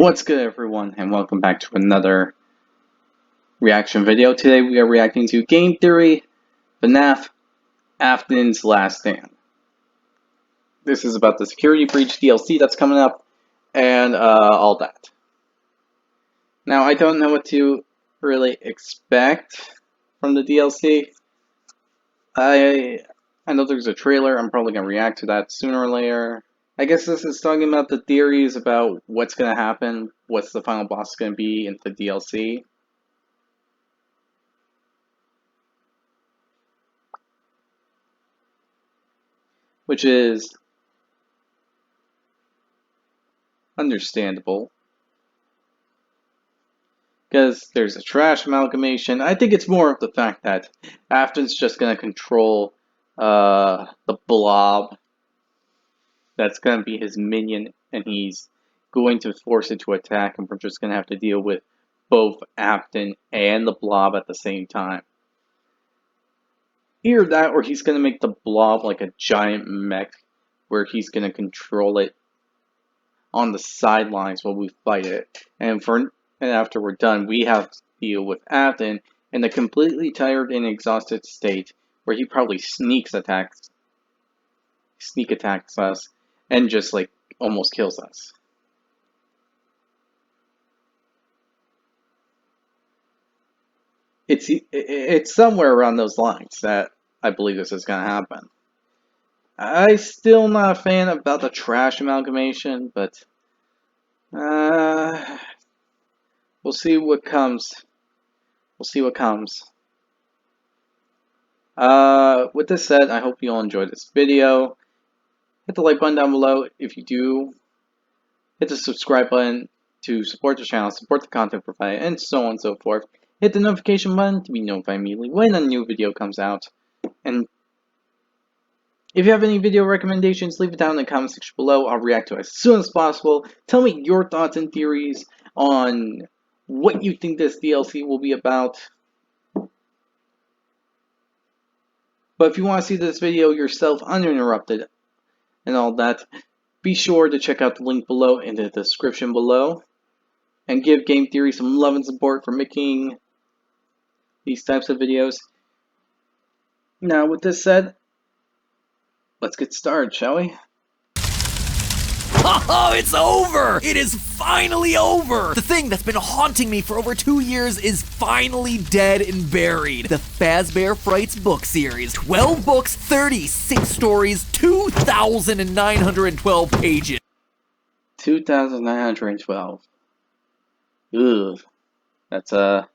What's good, everyone, and welcome back to another reaction video. Today we are reacting to Game Theory, FNAF Afton's Last Stand. This is about the Security Breach DLC that's coming up, and all that. Now, I don't know what to really expect from the DLC. I know there's a trailer. I'm probably going to react to that sooner or later. I guess this is talking about the theories about what's going to happen, what's the final boss going to be in the DLC. Which is understandable. Because there's a trash amalgamation. I think it's more of the fact that Afton's just going to control the blob. That's going to be his minion, and he's going to force it to attack, and we're just going to have to deal with both Afton and the blob at the same time. Either that, or he's going to make the blob like a giant mech, where he's going to control it on the sidelines while we fight it. And after we're done, we have to deal with Afton in a completely tired and exhausted state, where he probably sneak attacks us, and just like almost kills us. It's somewhere around those lines that I believe this is gonna happen. I'm still not a fan about the trash amalgamation, but we'll see what comes. We'll see what comes. With this said, I hope you all enjoyed this video. Hit the like button down below if you do. Hit the subscribe button to support the channel, support the content provided, and so on and so forth. Hit the notification button to be notified immediately when a new video comes out. And if you have any video recommendations, leave it down in the comment section below. I'll react to it as soon as possible. Tell me your thoughts and theories on what you think this DLC will be about. But if you want to see this video yourself uninterrupted and all that, be sure to check out the link below in the description below. And give Game Theory some love and support for making these types of videos. Now, with this said, let's get started, shall we? Oh, it's over! It is finally over! The thing that's been haunting me for over 2 years is finally dead and buried. The Fazbear Frights book series. 12 books, 36 stories, 2,912 pages. 2,912. Ugh. That's not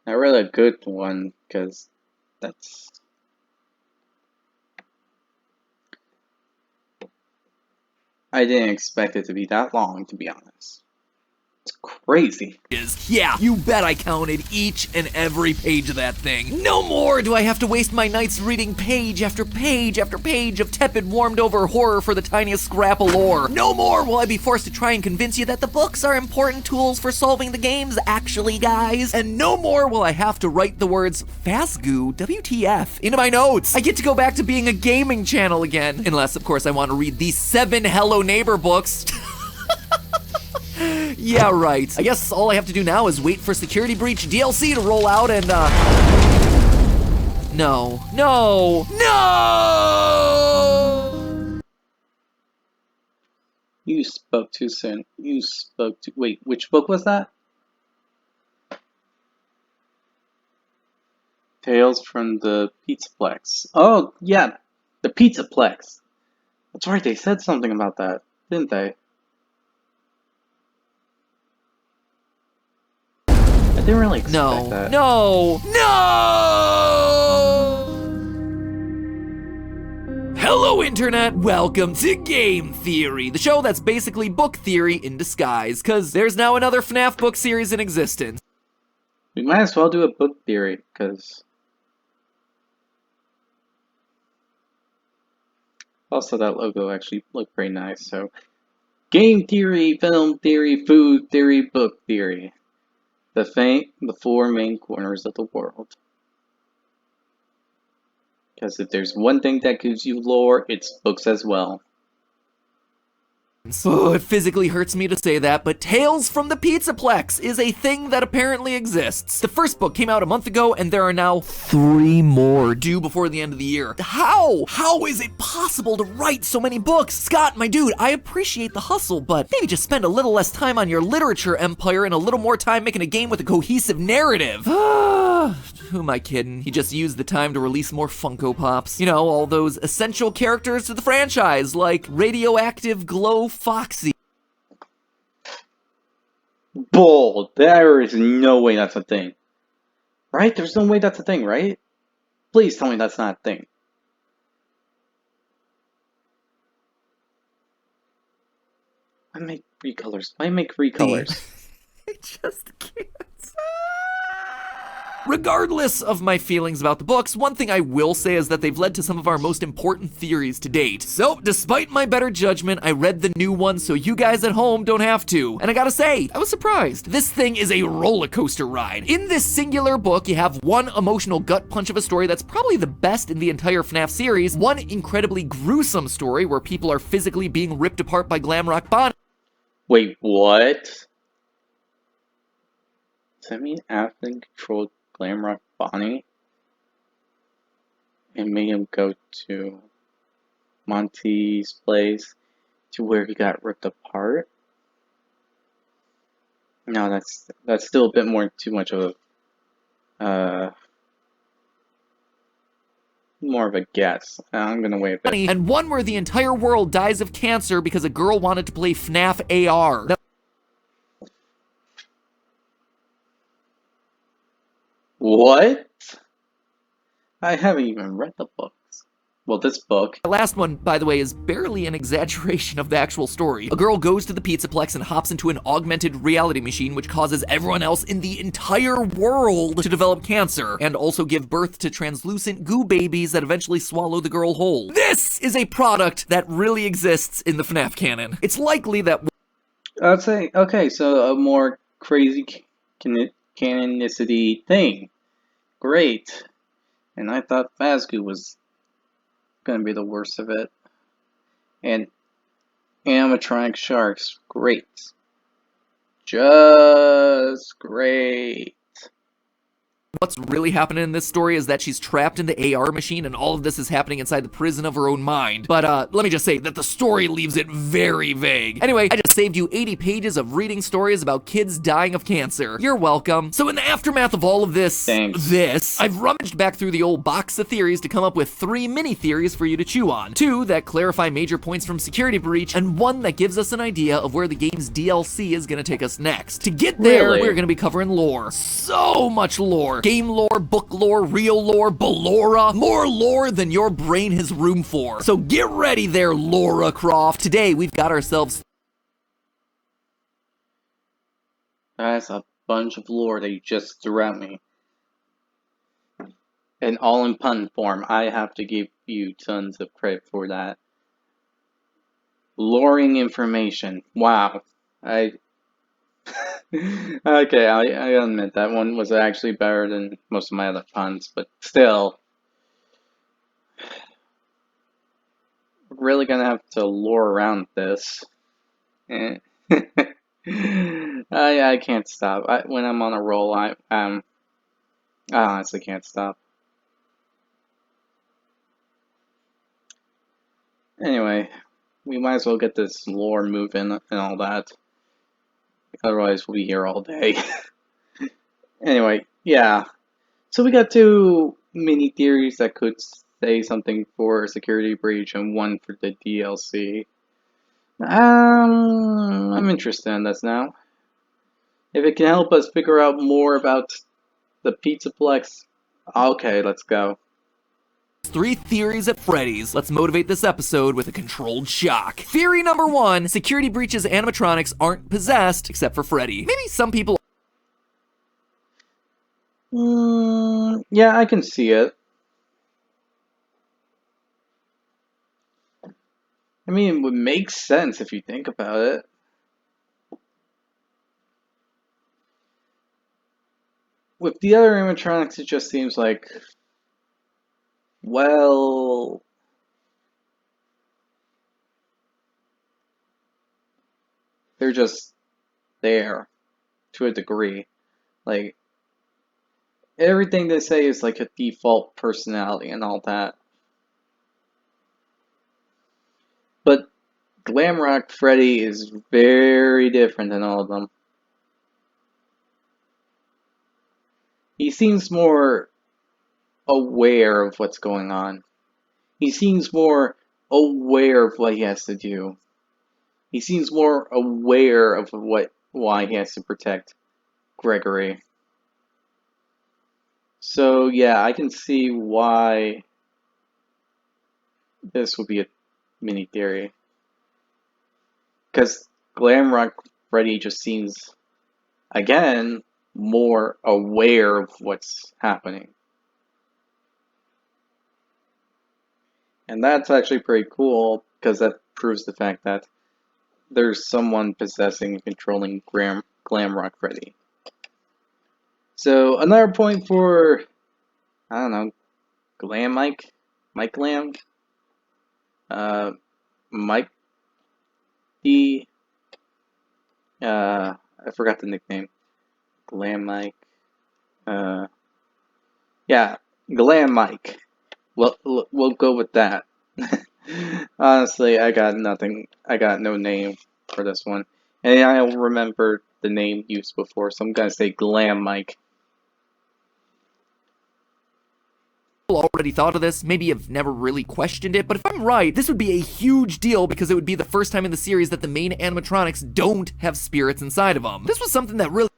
really a good one, because that's... I didn't expect it to be that long, to be honest. It's crazy. Yeah, you bet I counted each and every page of that thing. No more do I have to waste my nights reading page after page after page of tepid, warmed-over horror for the tiniest scrap of lore. No more will I be forced to try and convince you that the books are important tools for solving the games, actually, guys. And no more will I have to write the words Fazgoo WTF into my notes. I get to go back to being a gaming channel again. Unless, of course, I want to read these 7 Hello Neighbor books. Yeah, right. I guess all I have to do now is wait for Security Breach DLC to roll out and, No. No! No! You spoke too soon. You spoke too... Wait, which book was that? Tales from the Pizzaplex. Oh, yeah. The Pizzaplex. That's right, they said something about that, didn't they? I didn't really expect that. No! Hello, Internet! Welcome to Game Theory, the show that's basically book theory in disguise, because there's now another FNAF book series in existence. We might as well do a book theory, because... Also, that logo actually looked very nice, so... Game theory, film theory, food theory, book theory. The 4 main corners of the world. Because if there's one thing that gives you lore, it's books as well. Oh, it physically hurts me to say that, but Tales from the Pizzaplex is a thing that apparently exists. The first book came out a month ago, and there are now 3 more due before the end of the year. How? How is it possible to write so many books? Scott, my dude, I appreciate the hustle, but maybe just spend a little less time on your literature empire and a little more time making a game with a cohesive narrative. Who am I kidding? He just used the time to release more Funko Pops. You know, all those essential characters to the franchise, like Radioactive Glow Foxy. Bull. There is no way that's a thing. Right? There's no way that's a thing, right? Please tell me that's not a thing. Why make recolors? Why make recolors? I just can't. Regardless of my feelings about the books, one thing I will say is that they've led to some of our most important theories to date. So, despite my better judgment, I read the new one so you guys at home don't have to. And I gotta say, I was surprised. This thing is a roller coaster ride. In this singular book, you have one emotional gut punch of a story that's probably the best in the entire FNAF series, one incredibly gruesome story where people are physically being ripped apart by Glamrock Bonnie. Wait, what? Does that mean Afton controlled Glamrock Bonnie and made him go to Monty's place to where he got ripped apart? No, that's still a bit more too much of a more of a guess. I'm gonna wait a bit. And one where the entire world dies of cancer because a girl wanted to play FNAF AR. What? I haven't even read the books. Well, this book. The last one, by the way, is barely an exaggeration of the actual story. A girl goes to the Pizzaplex and hops into an augmented reality machine which causes everyone else in the entire world to develop cancer and also give birth to translucent goo babies that eventually swallow the girl whole. This is a product that really exists in the FNAF canon. It's likely that... I'd say, okay, so a more crazy canonicity thing. Great. And I thought Fazgoo was gonna be the worst of it. And animatronic sharks, great. Just great. What's really happening in this story is that she's trapped in the AR machine and all of this is happening inside the prison of her own mind. But let me just say that the story leaves it very vague. Anyway, I just saved you 80 pages of reading stories about kids dying of cancer. You're welcome. So in the aftermath of all of this, I've rummaged back through the old box of theories to come up with 3 mini theories for you to chew on. 2 that clarify major points from Security Breach, and 1 that gives us an idea of where the game's DLC is gonna take us next. To get there, we're gonna be covering lore. So much lore. Game lore, book lore, real lore, Ballora. More lore than your brain has room for. So get ready there, Laura Croft. Today, we've got ourselves... That's a bunch of lore that you just threw at me. And all in pun form. I have to give you tons of credit for that. Loring information. Wow. Okay, I admit that one was actually better than most of my other puns, but still. We're really gonna have to lore around this. I can't stop. When I'm on a roll, I honestly can't stop. Anyway, we might as well get this lore moving and all that. Otherwise, we'll be here all day. Anyway, yeah. So we got 2 mini theories that could say something for Security Breach and 1 for the DLC. I'm interested in this now. If it can help us figure out more about the Pizzaplex, okay, let's go. 3 theories at Freddy's. Let's motivate this episode with a controlled shock. Theory number 1, Security Breach's animatronics aren't possessed except for Freddy. Maybe some people... Yeah, I can see it. I mean, it would make sense if you think about it. With the other animatronics, it just seems like, well, They're just there to a degree. Like, everything they say is like a default personality and all that. But Glamrock Freddy is very different than all of them. He seems more aware of what's going on. He seems more aware of what he has to do. He seems more aware of why he has to protect Gregory. So yeah, I can see why this would be a mini theory. Because Glamrock Freddy just seems, again, more aware of what's happening. And that's actually pretty cool, because that proves the fact that there's someone possessing and controlling Glamrock Freddy. So, another point for, I don't know, Glam Mike? Mike Glam? Mike D. I forgot the nickname. Glam Mike. Yeah, Glam Mike. We'll go with that. Honestly, I got nothing. I got no name for this one. And I don't remember the name used before, so I'm gonna say Glam Mike. Already thought of this, maybe have never really questioned it, but if I'm right, this would be a huge deal because it would be the first time in the series that the main animatronics don't have spirits inside of them. This was something that really...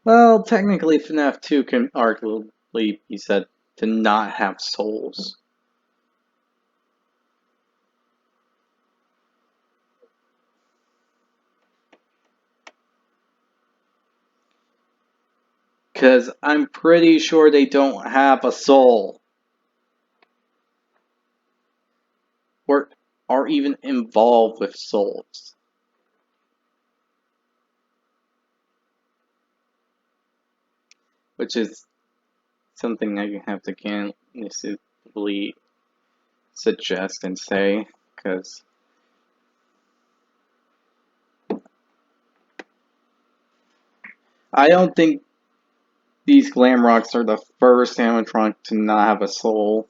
Well, technically FNAF 2 can arguably be said to not have souls. Because I'm pretty sure they don't have a soul. Or are even involved with souls. Which is something I have to candidly suggest and say, because I don't think these Glamrocks are the first animatronic to not have a soul.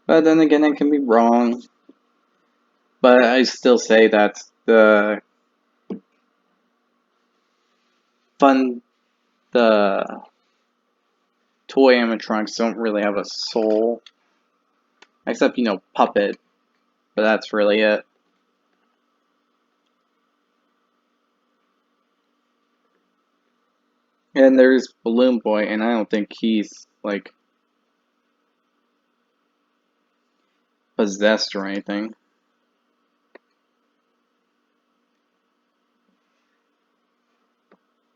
But then again, I can be wrong. But I still say that the toy animatronics don't really have a soul. Except, you know, Puppet. But that's really it. And there's Balloon Boy, and I don't think he's, like, possessed or anything.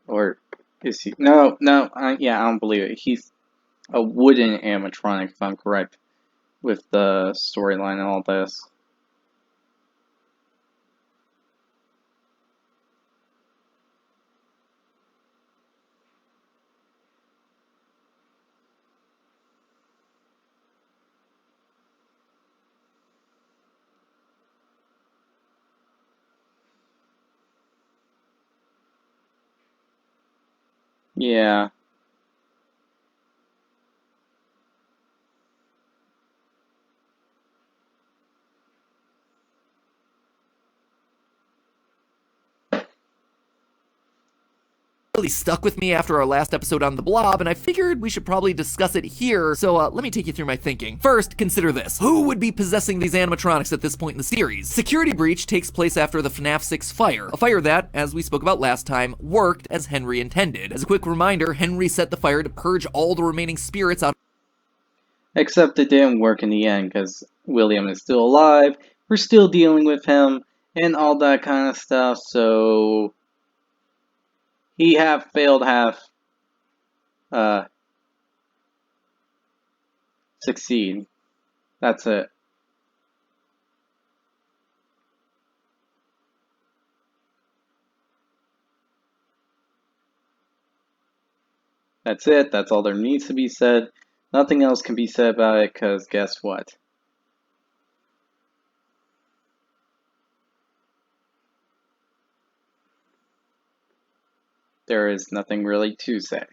Or is he? No, yeah, I don't believe it. He's a wooden animatronic, if I'm correct, with the storyline and all this. Yeah. really stuck with me after our last episode on the Blob, and I figured we should probably discuss it here, so let me take you through my thinking. First, consider this. Who would be possessing these animatronics at this point in the series? Security Breach takes place after the FNAF 6 fire, a fire that, as we spoke about last time, worked as Henry intended. As a quick reminder, Henry set the fire to purge all the remaining spirits out. Except it didn't work in the end, because William is still alive, we're still dealing with him, and all that kind of stuff, so he failed half succeed. That's it. That's it. That's all there needs to be said. Nothing else can be said about it, because guess what? There is nothing really to say.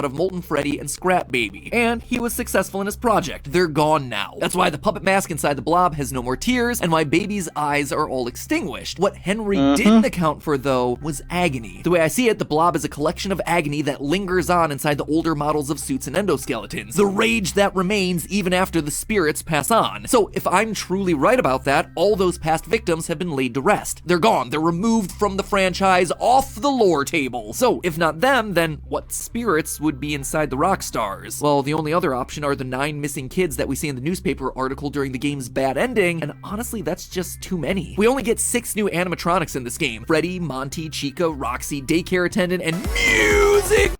Of Molten Freddy and Scrap Baby, and he was successful in his project. They're gone now. That's why the puppet mask inside the blob has no more tears, and why Baby's eyes are all extinguished. What Henry didn't account for, though, was agony. The way I see it, the blob is a collection of agony that lingers on inside the older models of suits and endoskeletons. The rage that remains even after the spirits pass on. So if I'm truly right about that, all those past victims have been laid to rest. They're gone. They're removed from the franchise, off the lore table. So if not them, then what spirits would be inside the rock stars? Well, the only other option are the 9 missing kids that we see in the newspaper article during the game's bad ending, and honestly, that's just too many. We only get 6 new animatronics in this game: Freddy, Monty, Chica, Roxy, daycare attendant, and music!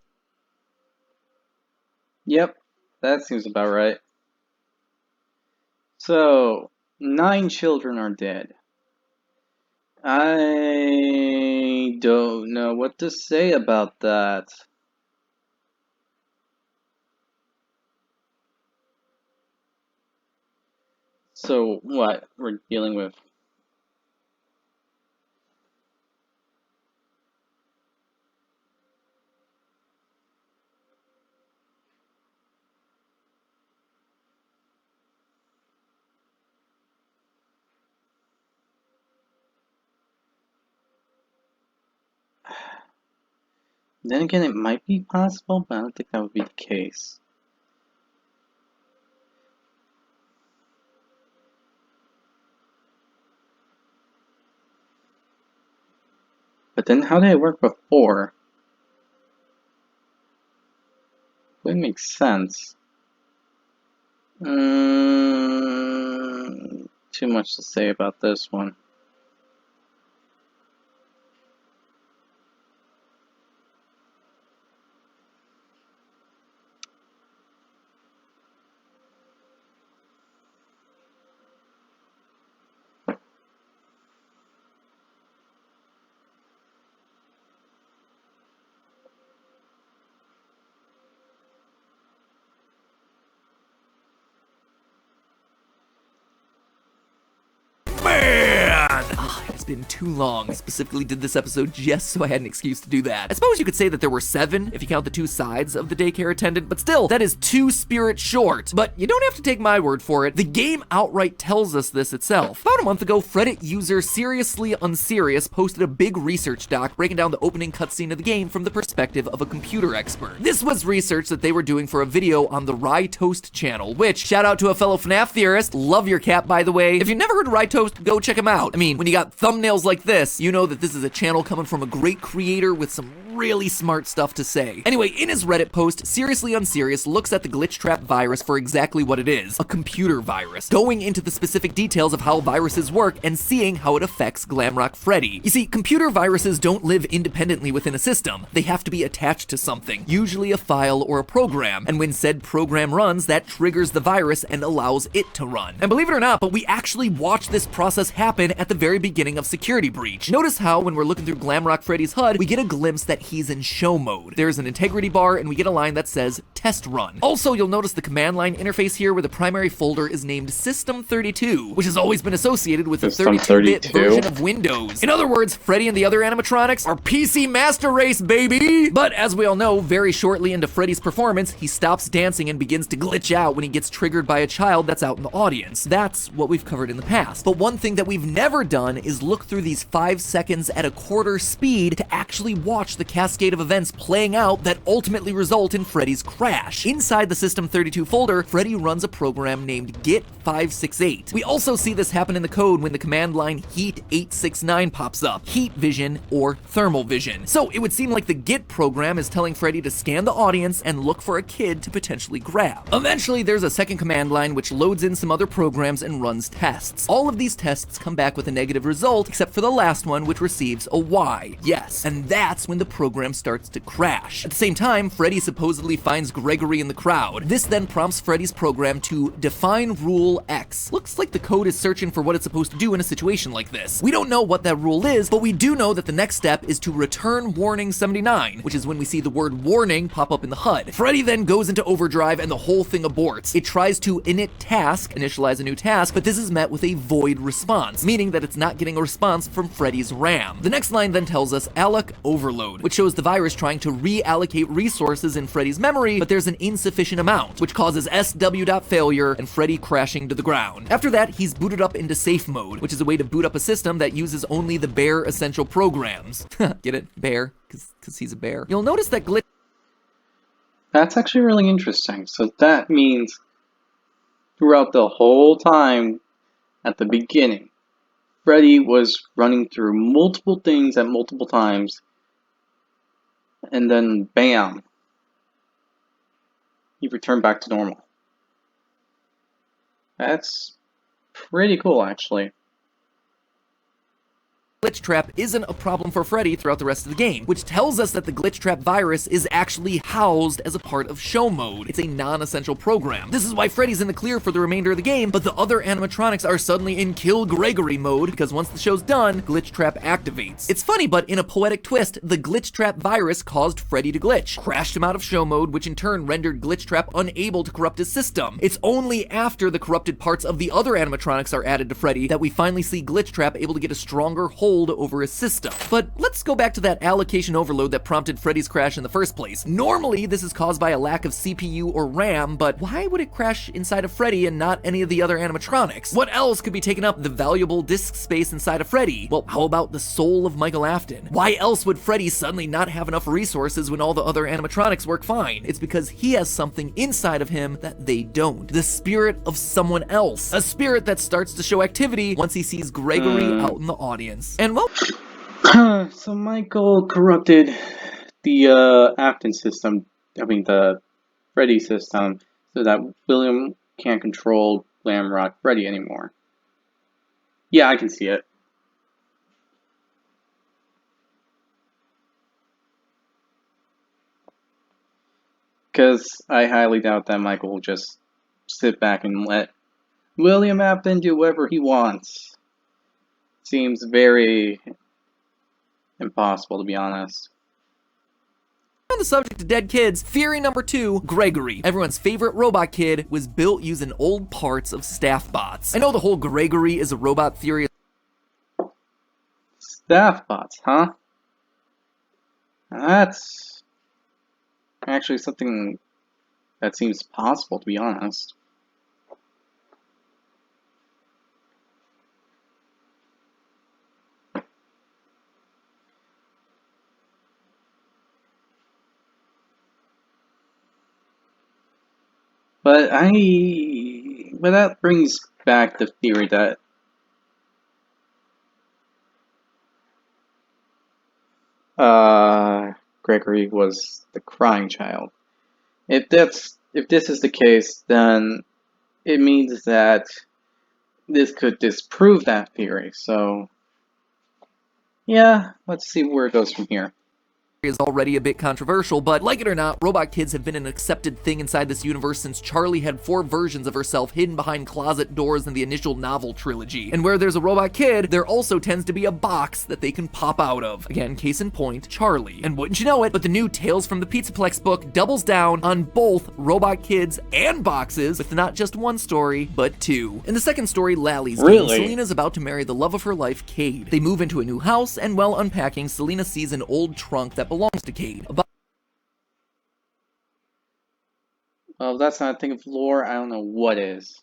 Yep, that seems about right. So, 9 children are dead. I don't know what to say about that. So what? We're dealing with then again, it might be possible, but I don't think that would be the case. But then how did it work before? Wouldn't make sense. Too much to say about this one. It's been too long. I specifically did this episode just so I had an excuse to do that. I suppose you could say that there were 7 if you count the 2 sides of the daycare attendant, but still, that is 2 spirits short. But you don't have to take my word for it. The game outright tells us this itself. About a month ago, Reddit user Seriously Unserious posted a big research doc breaking down the opening cutscene of the game from the perspective of a computer expert. This was research that they were doing for a video on the Rye Toast channel, which, shout out to a fellow FNAF theorist, love your cat by the way. If you've never heard of Rye Toast, go check him out. I mean, when you got thumbnails like this, you know that this is a channel coming from a great creator with some really smart stuff to say. Anyway, in his Reddit post, Seriously Unserious looks at the glitch trap virus for exactly what it is, a computer virus, going into the specific details of how viruses work and seeing how it affects Glamrock Freddy. You see, computer viruses don't live independently within a system. They have to be attached to something, usually a file or a program, and when said program runs, that triggers the virus and allows it to run. And believe it or not, but we actually watch this process happen at the very beginning of Security Breach. Notice how when we're looking through Glamrock Freddy's HUD, we get a glimpse that he's in show mode. There's an integrity bar and we get a line that says test run. Also, you'll notice the command line interface here where the primary folder is named System32, which has always been associated with the 32-bit version of Windows. In other words, Freddy and the other animatronics are PC master race, baby! But as we all know, very shortly into Freddy's performance, he stops dancing and begins to glitch out when he gets triggered by a child that's out in the audience. That's what we've covered in the past. But one thing that we've never done is look through these 5 seconds at a quarter speed to actually watch the cascade of events playing out that ultimately result in Freddy's crash. Inside the System32 folder, Freddy runs a program named Git568. We also see this happen in the code when the command line Heat869 pops up, heat vision or thermal vision. So it would seem like the Git program is telling Freddy to scan the audience and look for a kid to potentially grab. Eventually, there's a second command line which loads in some other programs and runs tests. All of these tests come back with a negative result, except for the last one, which receives a Y. Yes, and that's when the program program starts to crash. At the same time, Freddy supposedly finds Gregory in the crowd. This then prompts Freddy's program to define Rule X. Looks like the code is searching for what it's supposed to do in a situation like this. We don't know what that rule is, but we do know that the next step is to return warning 79, which is when we see the word warning pop up in the HUD. Freddy then goes into overdrive and the whole thing aborts. It tries to init task, initialize a new task, but this is met with a void response, meaning that it's not getting a response from Freddy's RAM. The next line then tells us alloc overload, which shows the virus trying to reallocate resources in Freddy's memory, but there's an insufficient amount, which causes SW.failure and Freddy crashing to the ground. After that, he's booted up into safe mode, which is a way to boot up a system that uses only the bare essential programs. Get it? Bear? Because he's a bear. You'll notice that glitch. That's actually really interesting. So that means throughout the whole time at the beginning, Freddy was running through multiple things at multiple times, and then bam, he returned back to normal. That's pretty cool, actually. Glitch trap isn't a problem for Freddy throughout the rest of the game, which tells us that the glitch trap virus is actually housed as a part of show mode. It's a non-essential program. This is why Freddy's in the clear for the remainder of the game, but the other animatronics are suddenly in kill Gregory mode because once the show's done, glitch trap activates. It's funny, but in a poetic twist, the glitch trap virus caused Freddy to glitch, crashed him out of show mode, which in turn rendered glitch trap unable to corrupt his system. It's only after the corrupted parts of the other animatronics are added to Freddy that we finally see glitch trap able to get a stronger hold over his system. But let's go back to that allocation overload that prompted Freddy's crash in the first place. Normally, this is caused by a lack of CPU or RAM, but why would it crash inside of Freddy and not any of the other animatronics? What else could be taking up the valuable disk space inside of Freddy? Well, how about the soul of Michael Afton? Why else would Freddy suddenly not have enough resources when all the other animatronics work fine? It's because he has something inside of him that they don't. The spirit of someone else. A spirit that starts to show activity once he sees Gregory out in the audience. And well, so Michael corrupted the Afton system, the Freddy system, so that William can't control Glamrock Freddy anymore. Yeah, I can see it. Because I highly doubt that Michael will just sit back and let William Afton do whatever he wants. Seems very impossible, to be honest. On the subject of dead kids, theory number 2, Gregory. Everyone's favorite robot kid was built using old parts of staff bots. I know the whole Gregory is a robot theory. Staff bots, huh? That's actually something that seems possible, to be honest. But that brings back the theory that Gregory was the crying child. If this is the case, then it means that this could disprove that theory. So yeah, let's see where it goes from here. Is already a bit controversial, but like it or not, robot kids have been an accepted thing inside this universe since Charlie had 4 versions of herself hidden behind closet doors in the initial novel trilogy. And where there's a robot kid, there also tends to be a box that they can pop out of. Again, case in point, Charlie. And wouldn't you know it, but the new Tales from the Pizzaplex book doubles down on both robot kids and boxes, with not just one story, but 2. In the second story, Lally's game, Selena's about to marry the love of her life, Cade. They move into a new house, and while unpacking, Selena sees an old trunk that belongs to Cade. Well, if that's not a thing of lore, I don't know what is.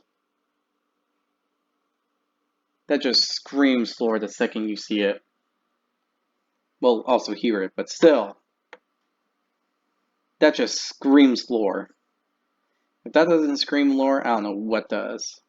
That just screams lore the second you see it. Well, also hear it, but still. That just screams lore. If that doesn't scream lore, I don't know what does.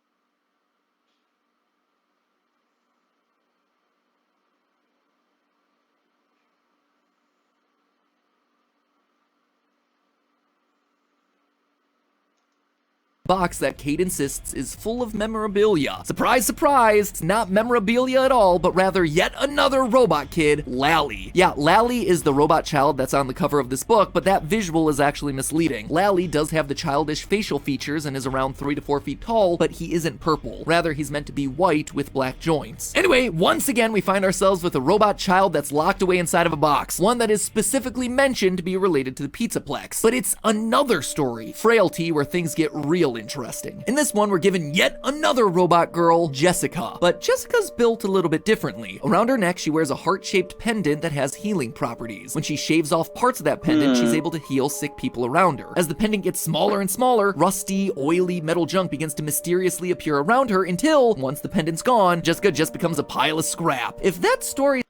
box that Kate insists is full of memorabilia. Surprise, surprise, it's not memorabilia at all, but rather yet another robot kid, Lally. Yeah, Lally is the robot child that's on the cover of this book, but that visual is actually misleading. Lally does have the childish facial features and is around 3 to 4 feet tall, but he isn't purple. Rather, he's meant to be white with black joints. Anyway, once again, we find ourselves with a robot child that's locked away inside of a box, one that is specifically mentioned to be related to the Pizzaplex. But it's another story, Frailty, where things get real interesting. In this one, we're given yet another robot girl, Jessica. But Jessica's built a little bit differently. Around her neck, she wears a heart-shaped pendant that has healing properties. When she shaves off parts of that pendant, she's able to heal sick people around her. As the pendant gets smaller and smaller, rusty, oily metal junk begins to mysteriously appear around her until, once the pendant's gone, Jessica just becomes a pile of scrap. If that story...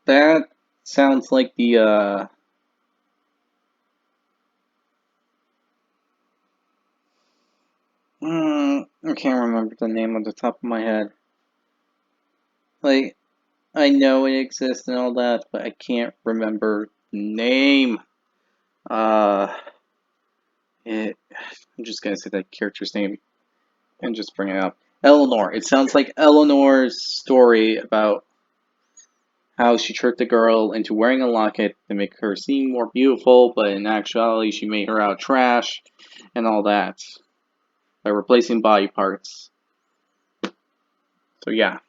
That sounds like the, I can't remember the name on the top of my head. Like, I know it exists and all that, but I can't remember the name. I'm just gonna say that character's name and just bring it up. Eleanor. It sounds like Eleanor's story about how she tricked the girl into wearing a locket to make her seem more beautiful, but in actuality she made her out trash and all that by replacing body parts. So yeah.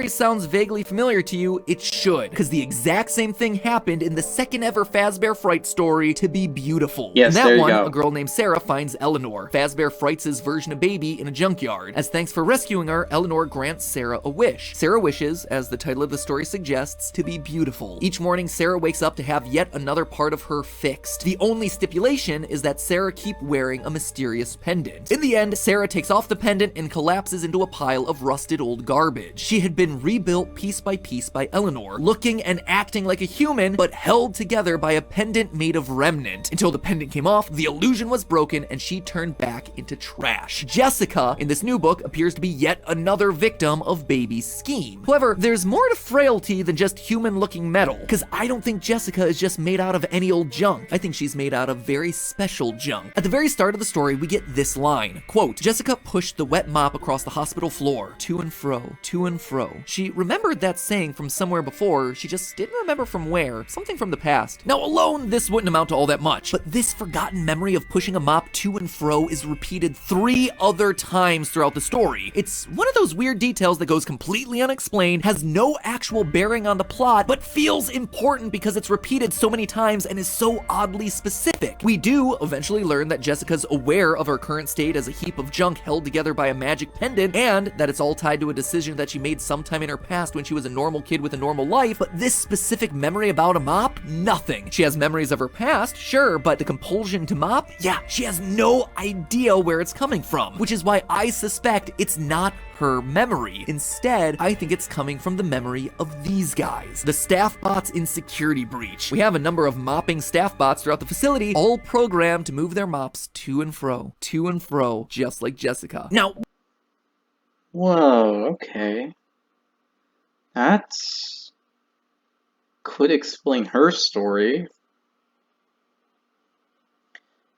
Sounds vaguely familiar to you, it should, because the exact same thing happened in the second ever Fazbear Fright story, To Be Beautiful. Yes, in that there you one, go. A girl named Sarah finds Eleanor, Fazbear Frights' version of Baby, in a junkyard. As thanks for rescuing her, Eleanor grants Sarah a wish. Sarah wishes, as the title of the story suggests, to be beautiful. Each morning, Sarah wakes up to have yet another part of her fixed. The only stipulation is that Sarah keep wearing a mysterious pendant. In the end, Sarah takes off the pendant and collapses into a pile of rusted old garbage. She had been rebuilt piece by Eleanor, looking and acting like a human, but held together by a pendant made of remnant. Until the pendant came off, the illusion was broken, and she turned back into trash. Jessica, in this new book, appears to be yet another victim of Baby's scheme. However, there's more to Frailty than just human-looking metal, because I don't think Jessica is just made out of any old junk. I think she's made out of very special junk. At the very start of the story, we get this line, quote, Jessica pushed the wet mop across the hospital floor, to and fro, to and fro. She remembered that saying from somewhere before, she just didn't remember from where, something from the past. Now alone, this wouldn't amount to all that much, but this forgotten memory of pushing a mop to and fro is repeated 3 other times throughout the story. It's one of those weird details that goes completely unexplained, has no actual bearing on the plot, but feels important because it's repeated so many times and is so oddly specific. We do eventually learn that Jessica's aware of her current state as a heap of junk held together by a magic pendant, and that it's all tied to a decision that she made sometime in her past when she was a normal kid with a normal life, but this specific memory about a mop? Nothing. She has memories of her past, sure, but the compulsion to mop? Yeah, she has no idea where it's coming from, which is why I suspect it's not her memory. Instead, I think it's coming from the memory of these guys, the staff bots in Security Breach. We have a number of mopping staff bots throughout the facility, all programmed to move their mops to and fro, just like Jessica. Now, Whoa, okay. That could explain her story,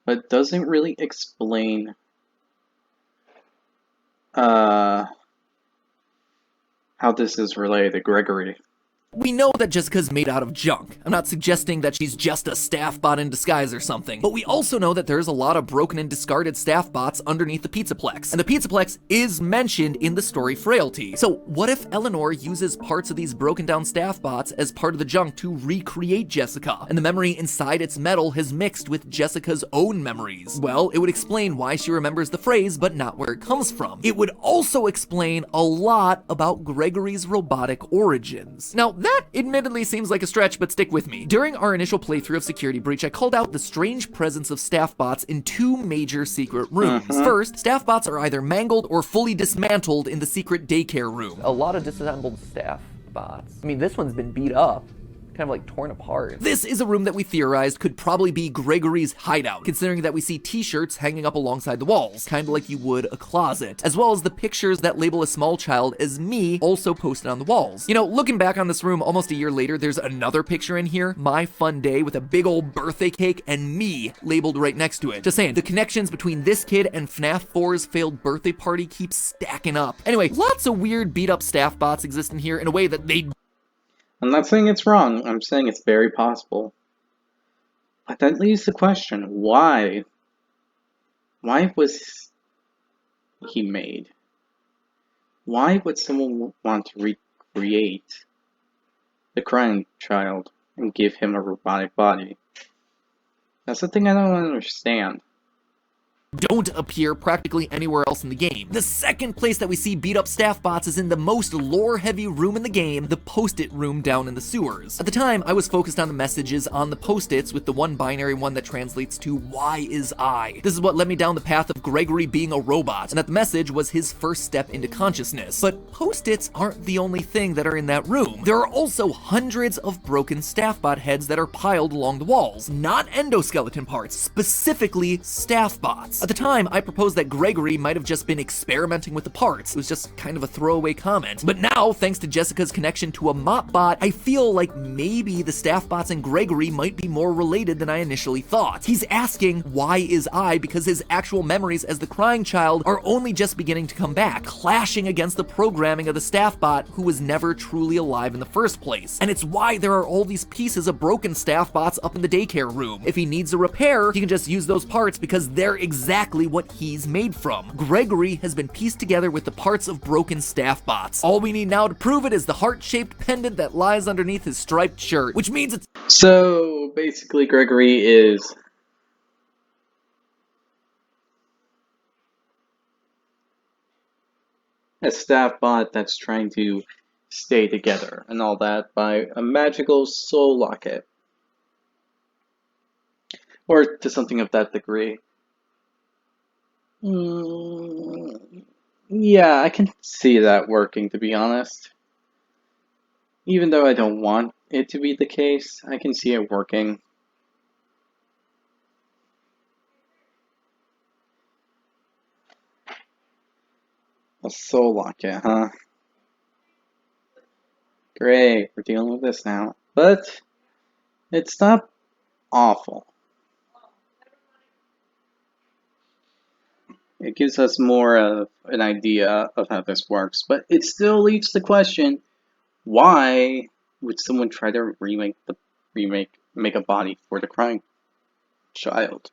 but doesn't really explain how this is related to Gregory. we know that Jessica's made out of junk. I'm not suggesting that she's just a staff bot in disguise or something, but we also know that there's a lot of broken and discarded staff bots underneath the Pizzaplex, and the Pizzaplex is mentioned in the story Frailty. So what if Eleanor uses parts of these broken down staff bots as part of the junk to recreate Jessica, and the memory inside its metal has mixed with Jessica's own memories? Well, it would explain why she remembers the phrase, but not where it comes from. It would also explain a lot about Gregory's robotic origins. Now, that admittedly seems like a stretch, but stick with me. During our initial playthrough of Security Breach, I called out the strange presence of staff bots in 2 major secret rooms. First, staff bots are either mangled or fully dismantled in the secret daycare room. A lot of disassembled staff bots. I mean, this one's been beat up. kind of like torn apart. This is a room that we theorized could probably be Gregory's hideout, considering that we see t-shirts hanging up alongside the walls, kind of like you would a closet, as well as the pictures that label a small child as me also posted on the walls. You know, looking back on this room almost a year later, there's another picture in here, my fun day, with a big old birthday cake and me labeled right next to it. Just saying, the connections between this kid and FNAF 4's failed birthday party keep stacking up. Anyway, lots of weird beat up staff bots exist in here in a way that they... I'm not saying it's wrong, I'm saying it's very possible. But that leaves the question, why? Why was he made? Why would someone want to recreate the crying child and give him a robotic body? That's the thing I don't understand. Don't appear practically anywhere else in the game. The second place that we see beat up staff bots is in the most lore heavy room in the game, the post-it room down in the sewers. At the time, I was focused on the messages on the post-its, with the one binary one that translates to "Why is I?" This is what led me down the path of Gregory being a robot, and that the message was his first step into consciousness. But post-its aren't the only thing that are in that room. There are also hundreds of broken staff bot heads that are piled along the walls, not endoskeleton parts, specifically staff bots. At the time, I proposed that Gregory might have just been experimenting with the parts. It was just kind of a throwaway comment. But now, thanks to Jessica's connection to a mop bot, I feel like maybe the staff bots and Gregory might be more related than I initially thought. He's asking, why is I? Because his actual memories as the crying child are only just beginning to come back, clashing against the programming of the staff bot who was never truly alive in the first place. And it's why there are all these pieces of broken staff bots up in the daycare room. If he needs a repair, he can just use those parts because they're exactly what he's made from. Gregory has been pieced together with the parts of broken staff bots. All we need now to prove it is the heart-shaped pendant that lies underneath his striped shirt, which means it's... So, basically, Gregory is a staff bot that's trying to stay together and all that by a magical soul locket. Or to something of that degree. Yeah, I can see that working, to be honest. Even though I don't want it to be the case, I can see it working. A soul locket, huh? Great, we're dealing with this now. But it's not awful. It gives us more of an idea of how this works, but it still leaves the question, why would someone try to make a body for the crying child?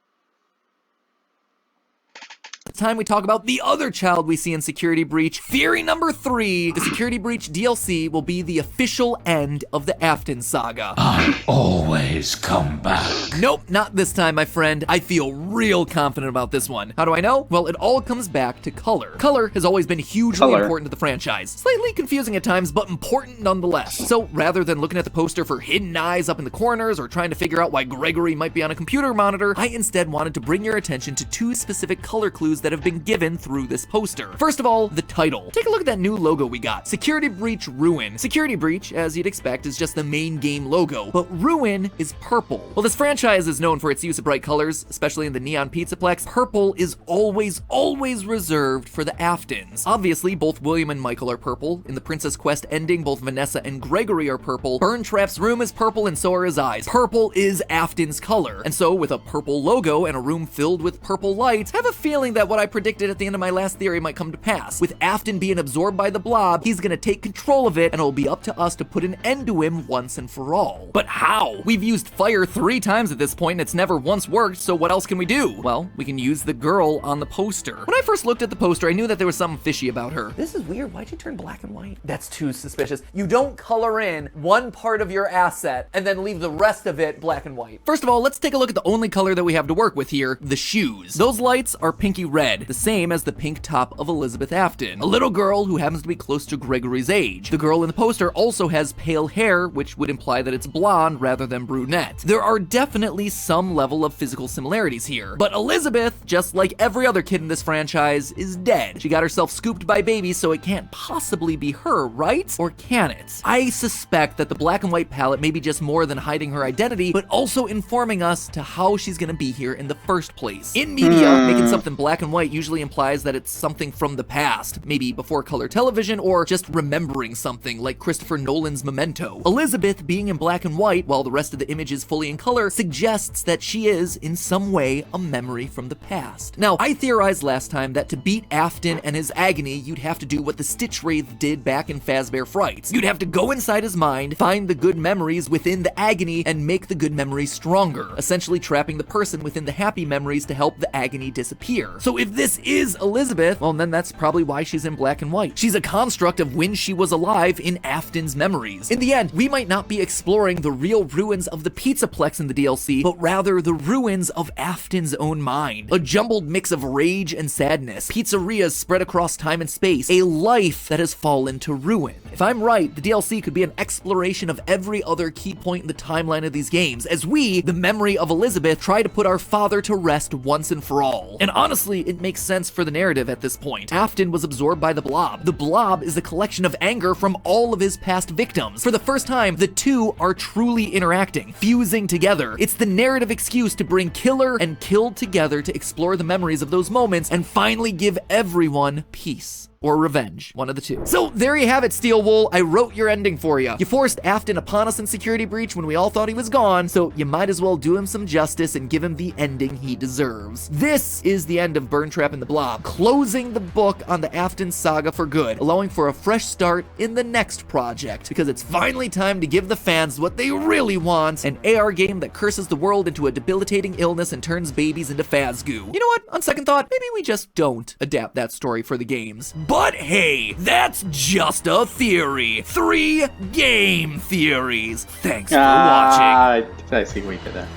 It's time we talk about the other child we see in Security Breach. Theory number 3, the Security Breach DLC will be the official end of the Afton saga. I always come back. Nope, not this time, my friend. I feel real confident about this one. How do I know? Well, it all comes back to color. Color has always been hugely important to the franchise. Slightly confusing at times, but important nonetheless. So rather than looking at the poster for hidden eyes up in the corners or trying to figure out why Gregory might be on a computer monitor, I instead wanted to bring your attention to 2 specific color clues that have been given through this poster. First of all, the title. Take a look at that new logo we got. Security Breach Ruin. Security Breach, as you'd expect, is just the main game logo, but Ruin is purple. Well, this franchise is known for its use of bright colors, especially in the Neon Pizzaplex. Purple is always reserved for the Aftons. Obviously, both William and Michael are purple. In the Princess Quest ending, both Vanessa and Gregory are purple. Burntrap's room is purple and so are his eyes. Purple is Afton's color. And so, with a purple logo and a room filled with purple lights, I have a feeling that what I predicted at the end of my last theory might come to pass. With Afton being absorbed by the blob, he's gonna take control of it, and it'll be up to us to put an end to him once and for all. But how? We've used fire 3 times at this point, and it's never once worked, so what else can we do? Well, we can use the girl on the poster. When I first looked at the poster, I knew that there was something fishy about her. This is weird. Why'd you turn black and white? That's too suspicious. You don't color in one part of your asset and then leave the rest of it black and white. First of all, let's take a look at the only color that we have to work with here, the shoes. Those lights are pinky red. red, the same as the pink top of Elizabeth Afton, a little girl who happens to be close to Gregory's age. The girl in the poster also has pale hair, which would imply that it's blonde rather than brunette. There are definitely some level of physical similarities here, but Elizabeth, just like every other kid in this franchise, is dead. She got herself scooped by babies, so it can't possibly be her, right? Or can it? I suspect that the black and white palette may be just more than hiding her identity, but also informing us to how she's gonna be here in the first place. In media, making something black and white usually implies that it's something from the past, maybe before color television, or just remembering something like Christopher Nolan's Memento. Elizabeth being in black and white while the rest of the image is fully in color suggests that she is, in some way, a memory from the past. Now, I theorized last time that to beat Afton and his agony, you'd have to do what the Stitch Wraith did back in Fazbear Frights. You'd have to go inside his mind, find the good memories within the agony, and make the good memories stronger, essentially trapping the person within the happy memories to help the agony disappear. So if this is Elizabeth, well then that's probably why she's in black and white. She's a construct of when she was alive in Afton's memories. In the end, we might not be exploring the real ruins of the Pizzaplex in the DLC, but rather the ruins of Afton's own mind. A jumbled mix of rage and sadness, pizzerias spread across time and space, a life that has fallen to ruin. If I'm right, the DLC could be an exploration of every other key point in the timeline of these games, as we, the memory of Elizabeth, try to put our father to rest once and for all. And honestly, it makes sense for the narrative at this point. Afton was absorbed by the Blob. The Blob is a collection of anger from all of his past victims. For the first time, the two are truly interacting, fusing together. It's the narrative excuse to bring killer and killed together to explore the memories of those moments and finally give everyone peace. Or revenge, one of the two. So there you have it, Steel Wool. I wrote your ending for you. You forced Afton upon us in Security Breach when we all thought he was gone, so you might as well do him some justice and give him the ending he deserves. This is the end of Burn Trap and the Blob, closing the book on the Afton saga for good, allowing for a fresh start in the next project, because it's finally time to give the fans what they really want, an AR game that curses the world into a debilitating illness and turns babies into Fazgoo. You know what? On second thought, maybe we just don't adapt that story for the games. But hey, that's just a theory. 3 game theories. Thanks for watching. I see what you did there.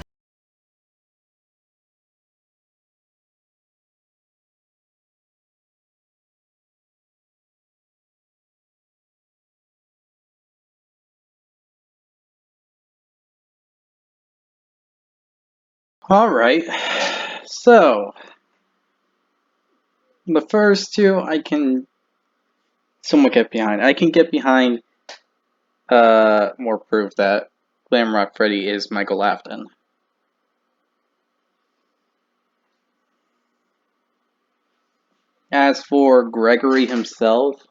Alright, so the first two I can somewhat get behind. I can get behind more proof that Glamrock Freddy is Michael Afton. As for Gregory himself,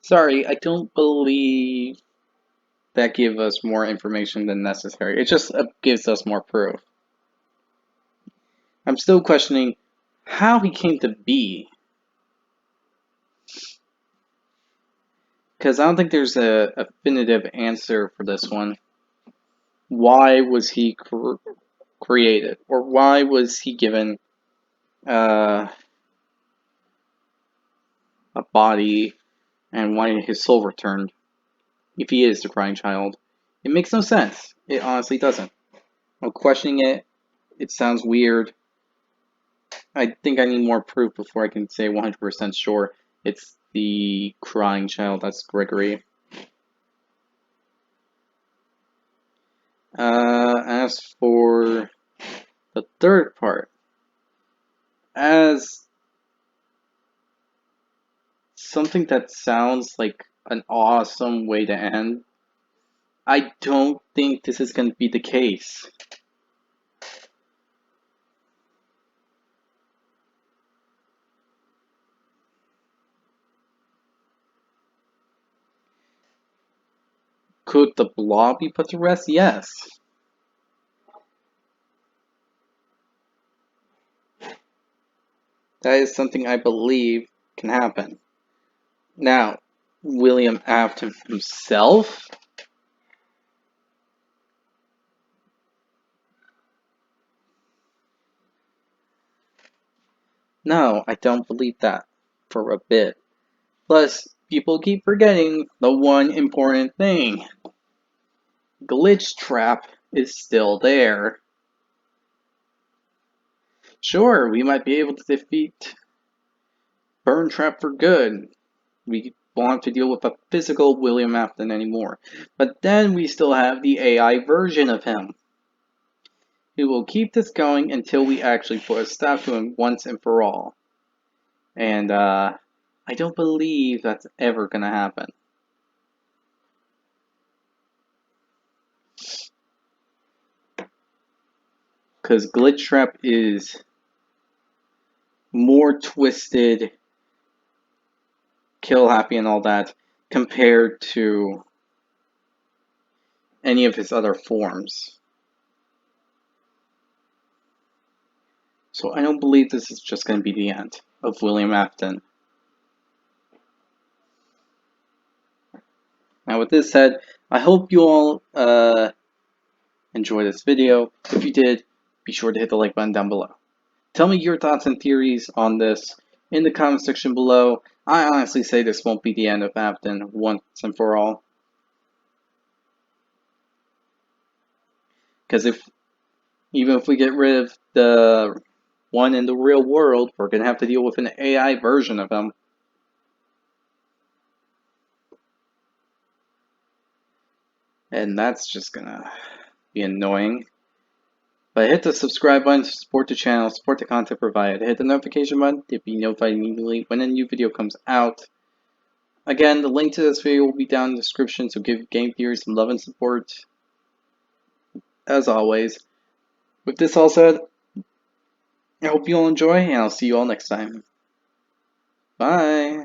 sorry, I don't believe that gives us more information than necessary. It just gives us more proof. I'm still questioning how he came to be. Because I don't think there's a definitive answer for this one. Why was he created? Or why was he given a body, and why his soul returned? If he is the crying child. It makes no sense. It honestly doesn't. I'm questioning it. It sounds weird. I think I need more proof before I can say 100% sure it's the crying child. That's Gregory. As for the third part, as something that sounds like an awesome way to end, I don't think this is going to be the case. Could the Blob be put to rest? Yes. That is something I believe can happen. Now, William Afton himself? No, I don't believe that for a bit. Plus, people keep forgetting the one important thing. Glitch Trap is still there. Sure, we might be able to defeat Burn Trap for good. We won't have to deal with a physical William Afton anymore. But then we still have the AI version of him. We will keep this going until we actually put a stop to him once and for all. And I don't believe that's ever going to happen. Because Glitch Trap is more twisted, kill happy and all that, compared to any of his other forms. So I don't believe this is just going to be the end of William Afton. Now with this said, I hope you all enjoyed this video. If you did, be sure to hit the like button down below. Tell me your thoughts and theories on this in the comment section below. I honestly say this won't be the end of Afton once and for all. Because even if we get rid of the one in the real world, we're going to have to deal with an AI version of him. And that's just going to be annoying. But hit the subscribe button to support the channel, support the content provided. Hit the notification button to be notified immediately when a new video comes out. Again, the link to this video will be down in the description, so give Game Theory some love and support. As always, with this all said, I hope you all enjoy, and I'll see you all next time. Bye!